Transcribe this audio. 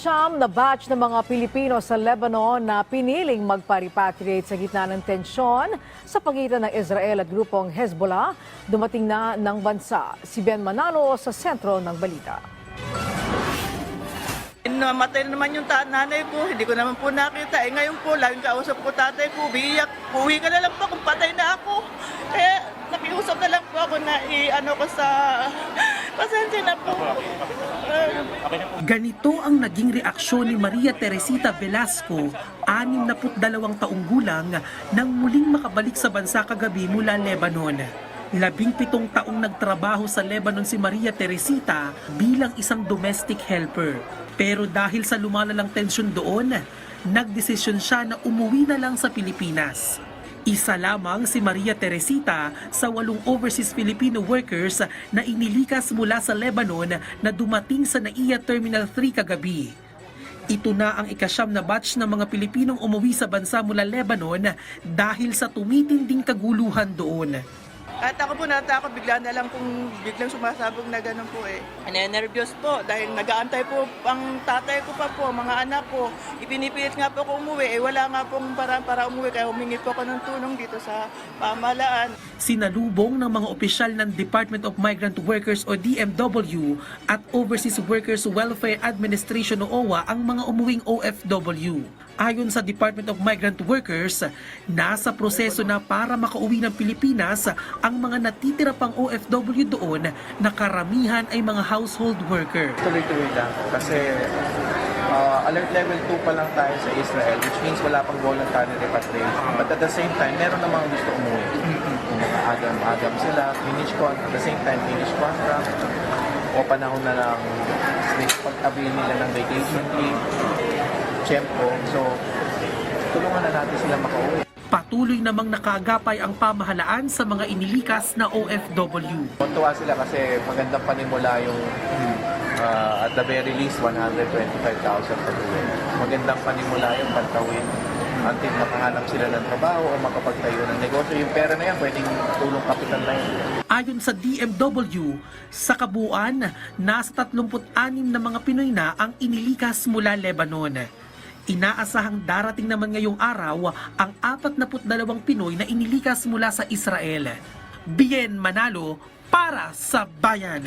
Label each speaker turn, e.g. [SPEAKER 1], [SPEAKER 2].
[SPEAKER 1] Siyam na batch ng mga Pilipino sa Lebanon na piniling magpa-repatriate sa gitna ng tensyon sa pagitan ng Israel at grupong Hezbollah, dumating na ng bansa. Si Ben Manalo sa sentro ng balita.
[SPEAKER 2] Namatay na naman yung nanay ko, hindi ko naman po nakita. Ngayon po, laging kausap ko tatay ko, biyak, uwi ka na lang po kung patay na ako. Kaya nakiusap na lang po ako na i-ano ko sa pasensya na po.
[SPEAKER 3] Ganito ang naging reaksyon ni Maria Teresita Velasco, 62 taong gulang, nang muling makabalik sa bansa kagabi mula Lebanon. 17 taong nagtrabaho sa Lebanon si Maria Teresita bilang isang domestic helper. Pero dahil sa lumalalang tensyon doon, nagdesisyon siya na umuwi na lang sa Pilipinas. Isa lamang si Maria Teresita sa 8 overseas Filipino workers na inilikas mula sa Lebanon na dumating sa NAIA Terminal 3 kagabi. Ito na ang ika-9 na batch ng mga Pilipinong umuwi sa bansa mula Lebanon dahil sa tumitinding kaguluhan doon.
[SPEAKER 2] Kahit ako po natakot, bigla na lang kung biglang sumasabog na gano'n po eh. Nervyos po dahil nag-aantay po ang tatay ko pa po, mga anak ko. Ipinipilit nga po ako umuwi, wala nga pong paraan para umuwi kaya humingi po ako ng tulong dito sa pamahalaan.
[SPEAKER 3] Sinalubong ng mga opisyal ng Department of Migrant Workers o DMW at Overseas Workers Welfare Administration o OWA ang mga umuwing OFW. Ayon sa Department of Migrant Workers, nasa proseso na para makauwi ng Pilipinas ang mga natitira pang OFW doon na karamihan ay mga household worker.
[SPEAKER 4] Tuloy-tuloy lang kasi alert level 2 pa lang tayo sa Israel, which means wala pang voluntary repatriation. But at the same time, meron namang gusto umuwi. Mga agam-agam sila, finish contract, at the same time finish contract, o panahon na lang pag-avail nila ng vacation leave, tiyempo. So, tulungan na natin sila makauwi.
[SPEAKER 3] Patuloy namang nakagapay ang pamahalaan sa mga inilikas na OFW.
[SPEAKER 4] Tuwa sila kasi magandang panimula yung at the very least 125,000 pag-uwi. Magandang panimula yung pagtawin until makahanap sila ng trabaho o makapagtayo ng negosyo. Yung pera na yan, pwedeng tulong kapital na yan.
[SPEAKER 3] Ayon sa DMW, sa kabuuan, nasa 36 na mga Pinoy na ang inilikas mula Lebanon. Inaasahang darating naman ngayong araw ang 42 Pinoy na inilikas mula sa Israel. Bien Manalo para sa Bayan.